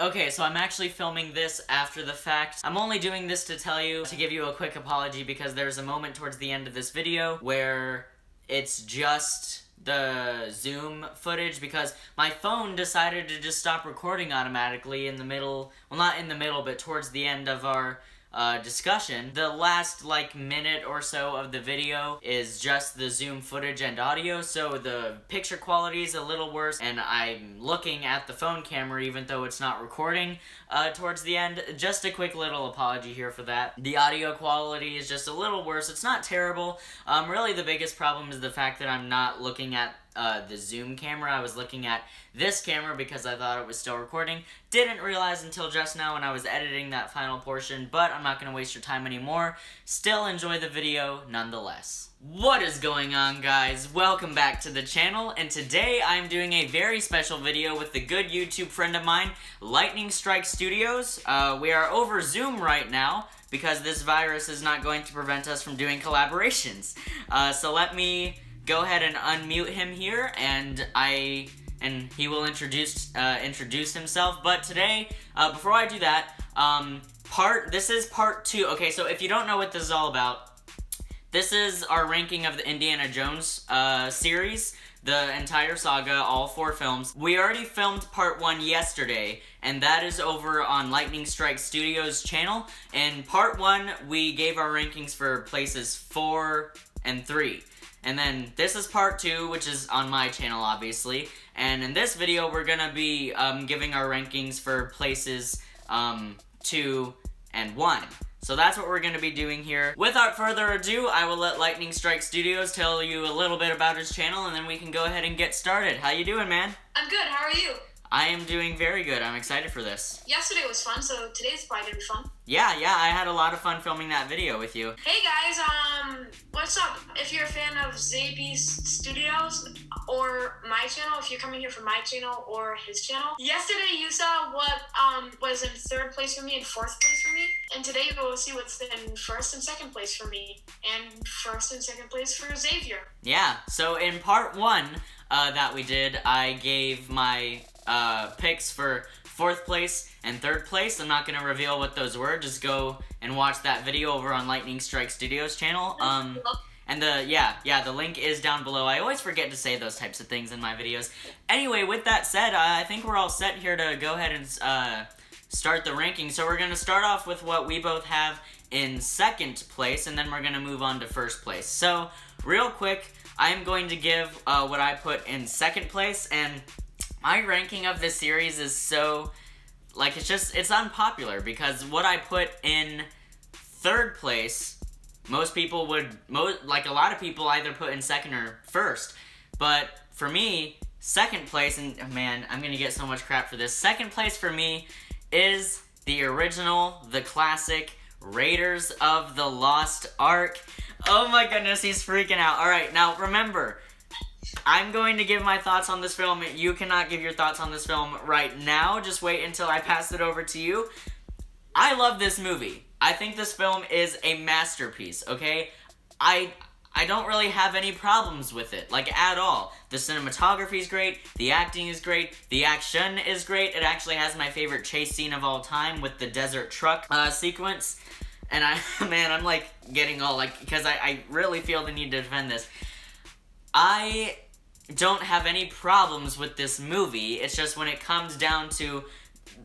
Okay, so I'm actually filming this after the fact. I'm only doing this to give you a quick apology because there's a moment towards the end of this video where it's just the Zoom footage because my phone decided to just stop recording automatically in the middle, well, not in the middle, but towards the end of our discussion. The last, minute or so of the video is just the Zoom footage and audio, so the picture quality is a little worse, and I'm looking at the phone camera even though it's not recording towards the end. Just a quick little apology here for that. The audio quality is just a little worse. It's not terrible. Really the biggest problem is the fact that I'm not looking at the Zoom camera. I was looking at this camera because I thought it was still recording. Didn't realize until just now when I was editing that final portion, but I'm not going to waste your time anymore. Still enjoy the video nonetheless. What is going on, guys? Welcome back to the channel, and today I'm doing a very special video with a good YouTube friend of mine, Lightning Strike Studios. We are over Zoom right now because this virus is not going to prevent us from doing collaborations. So let me go ahead and unmute him here, and he will introduce himself. But today, before I do that, this is part 2. Okay, so if you don't know what this is all about, this is our ranking of the Indiana Jones series, the entire saga, all 4 films. We already filmed part 1 yesterday, and that is over on Lightning Strike Studios channel. In part 1, we gave our rankings for places 4 and 3. And then this is part 2, which is on my channel, obviously. And in this video, we're gonna be giving our rankings for places 2 and 1. So that's what we're gonna be doing here. Without further ado, I will let Lightning Strike Studios tell you a little bit about his channel, and then we can go ahead and get started. How you doing, man? I'm good. How are you? I am doing very good. I'm excited for this. Yesterday was fun, so today's probably gonna be fun. Yeah, I had a lot of fun filming that video with you. Hey guys, what's up? If you're a fan of Xavier Studios or my channel, if you're coming here from my channel or his channel, yesterday you saw what was in 3rd place for me and 4th place for me, and today you will see what's in 1st and 2nd place for me, and 1st and 2nd place for Xavier. Yeah, so in part 1 that we did, I gave my picks for 4th place and 3rd place. I'm not gonna reveal what those were. Just go and watch that video over on Lightning Strike Studios channel. And the link is down below. I always forget to say those types of things in my videos. Anyway, with that said, I think we're all set here to go ahead and start the ranking. So we're gonna start off with what we both have in 2nd place, and then we're gonna move on to 1st place. So real quick, I'm going to give what I put in 2nd place, and my ranking of this series is so, it's unpopular, because what I put in 3rd place, a lot of people either put in 2nd or 1st, but for me, 2nd place, and man, I'm gonna get so much crap for this, 2nd place for me is the original, the classic, Raiders of the Lost Ark. Oh my goodness, he's freaking out. Alright, now remember, I'm going to give my thoughts on this film. You cannot give your thoughts on this film right now. Just wait until I pass it over to you. I love this movie. I think this film is a masterpiece, okay? I don't really have any problems with it, at all. The cinematography is great, the acting is great, the action is great. It actually has my favorite chase scene of all time with the desert truck sequence. And I'm getting all because I really feel the need to defend this. I don't have any problems with this movie. It's just when it comes down to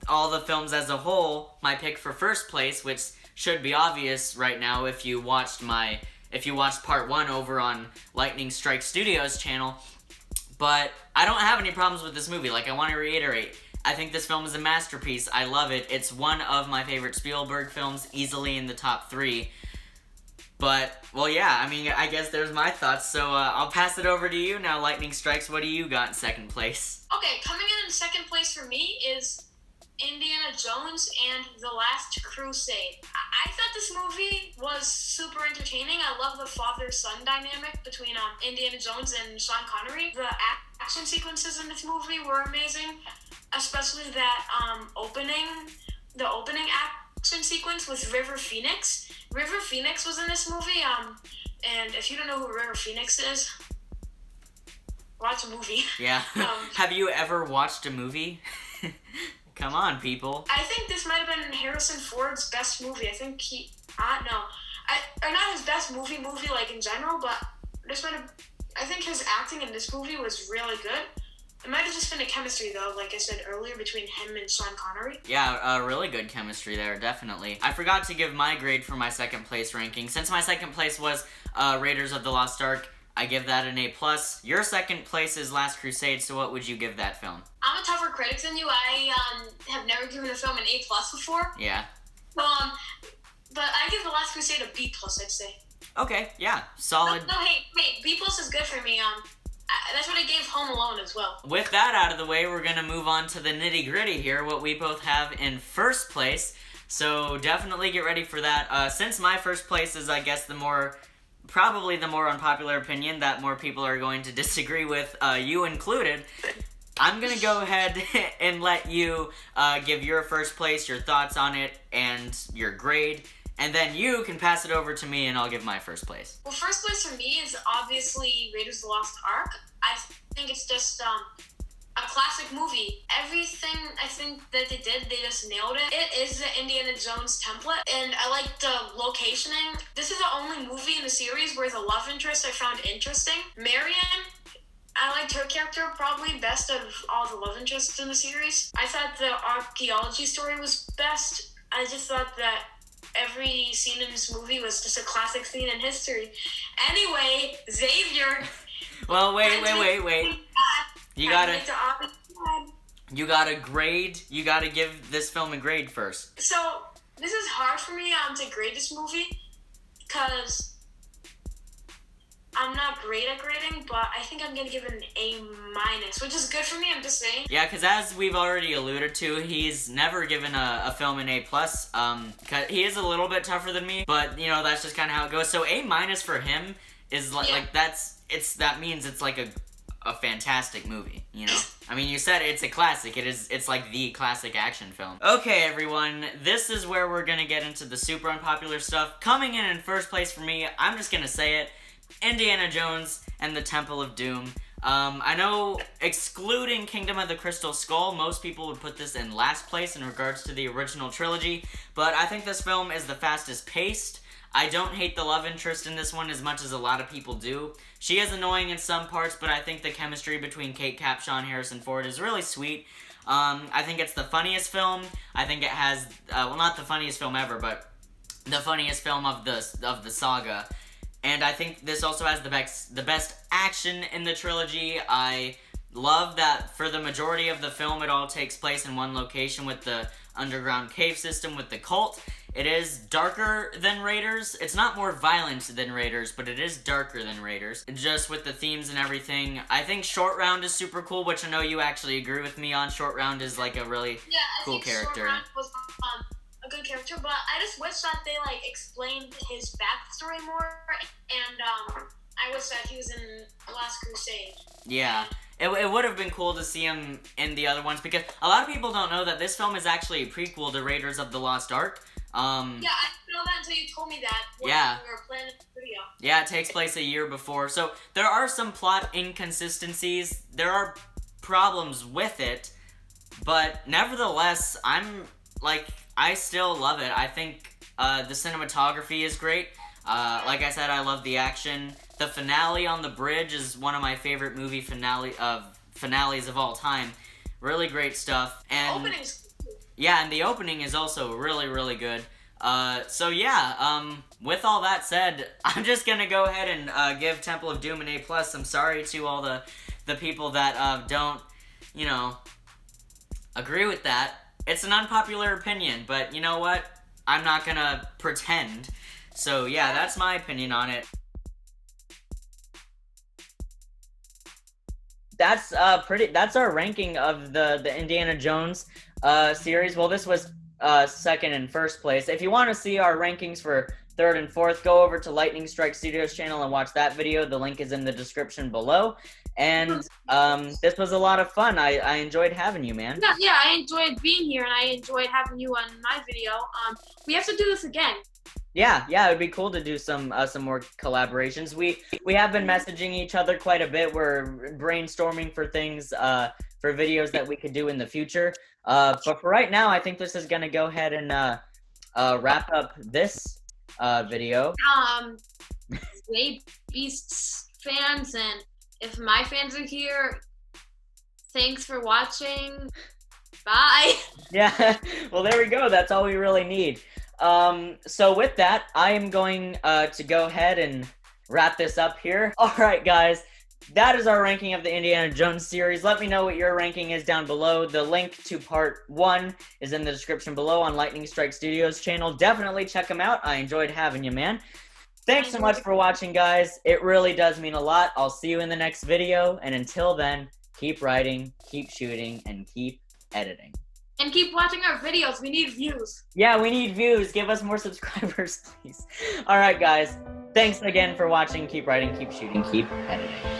all the films as a whole, my pick for 1st place, which should be obvious right now if you watched part 1 over on Lightning Strike Studios channel. But I don't have any problems with this movie. I want to reiterate, I think this film is a masterpiece. I love it. It's one of my favorite Spielberg films, easily in the top 3. But, well, yeah, I guess there's my thoughts, so I'll pass it over to you now, Lightning Strikes. What do you got in 2nd place? Okay, coming in 2nd place for me is Indiana Jones and The Last Crusade. I thought this movie was super entertaining. I love the father-son dynamic between Indiana Jones and Sean Connery. The action sequences in this movie were amazing, especially that the opening action sequence with River Phoenix. River Phoenix was in this movie, and if you don't know who River Phoenix is, watch a movie. Yeah. Have you ever watched a movie? Come on, people. I think this might have been Harrison Ford's best movie. I think or not his best movie like in general, but I think his acting in this movie was really good. It might have just been a chemistry, though, like I said earlier, between him and Sean Connery. Yeah, really good chemistry there, definitely. I forgot to give my grade for my second place ranking. Since my second place was Raiders of the Lost Ark, I give that an A+. Your second place is Last Crusade, so what would you give that film? I'm a tougher critic than you. I have never given a film an A+ before. Yeah. But I give The Last Crusade a B+, I'd say. Okay, yeah, solid. No, hey, B+ is good for me. That's what I gave Home Alone as well. With that out of the way, we're gonna move on to the nitty-gritty here, what we both have in first place. So definitely get ready for that. Since my first place is, I guess, probably the more unpopular opinion that more people are going to disagree with, you included, I'm gonna go ahead and let you give your first place, your thoughts on it, and your grade. And then you can pass it over to me, and I'll give my first place. Well, first place for me is obviously Raiders of the Lost Ark. I think it's just a classic movie. Everything I think that they did, they just nailed it. It is the Indiana Jones template, and I like the locationing. This is the only movie in the series where the love interest I found interesting. Marion, I liked her character probably best of all the love interests in the series. I thought the archaeology story was best. I just thought that every scene in this movie was just a classic scene in history. Anyway, Xavier. Well, wait. You gotta grade. You gotta give this film a grade first. So this is hard for me to grade this movie because I'm not great at grading, but I think I'm gonna give it an A-, which is good for me, I'm just saying. Yeah, because as we've already alluded to, he's never given a film an A+. He is a little bit tougher than me, but, that's just kind of how it goes. So A- for him is that means it's like a fantastic movie, I mean, you said it's a classic. It's like the classic action film. Okay, everyone, this is where we're gonna get into the super unpopular stuff. Coming in first place for me, I'm just gonna say it, Indiana Jones and the Temple of Doom. I know, excluding Kingdom of the Crystal Skull, most people would put this in last place in regards to the original trilogy, but I think this film is the fastest paced. I don't hate the love interest in this one as much as a lot of people do. She is annoying in some parts, but I think the chemistry between Kate Capshaw and Harrison Ford is really sweet. I think it's the funniest film. I think it has, not the funniest film ever, but the funniest film of the saga. And I think this also has the best action in the trilogy. I love that for the majority of the film, it all takes place in one location with the underground cave system with the cult. It is darker than Raiders. It's not more violent than Raiders, but it is darker than Raiders. Just with the themes and everything. I think Short Round is super cool, which I know you actually agree with me on. Short Round is like a really cool character. Short Round was a good character, but I just wish that they explained his backstory more, and I wish that he was in Last Crusade. Yeah. It would have been cool to see him in the other ones, because a lot of people don't know that this film is actually a prequel to Raiders of the Lost Ark. Yeah, I didn't know that until you told me that when we were planning the video. Yeah, it takes place a year before. So there are some plot inconsistencies. There are problems with it, but nevertheless, I still love it. I think the cinematography is great. Like I said, I love the action. The finale on the bridge is one of my favorite movie finales of all time. Really great stuff. And and the opening is also really, really good. So yeah, with all that said, I'm just gonna go ahead and give Temple of Doom an A+. I'm sorry to all the people that don't, agree with that. It's an unpopular opinion, but you know what? I'm not gonna pretend. So yeah, that's my opinion on it. That's our ranking of the Indiana Jones series. Well, this was second and first place. If you want to see our rankings for third and fourth, go over to Lightning Strike Studios channel and watch that video. The link is in the description below. And this was a lot of fun. I enjoyed having you, man. Yeah, I enjoyed being here, and I enjoyed having you on my video. We have to do this again. Yeah, it would be cool to do some more collaborations. We have been messaging each other quite a bit. We're brainstorming for things for videos that we could do in the future. But for right now, I think this is gonna go ahead and wrap up this video. Way Beasts fans, and if my fans are here, thanks for watching. Bye. Yeah, well, there we go. That's all we really need. So with that, I am going to go ahead and wrap this up here. All right, guys. That is our ranking of the Indiana Jones series. Let me know what your ranking is down below. The link to part 1 is in the description below on Lightning Strike Studios channel. Definitely check them out. I enjoyed having you, man. Thanks so much for watching, guys. It really does mean a lot. I'll see you in the next video. And until then, keep writing, keep shooting, and keep editing. And keep watching our videos. We need views. Yeah, we need views. Give us more subscribers, please. All right, guys. Thanks again for watching. Keep writing, keep shooting, keep editing.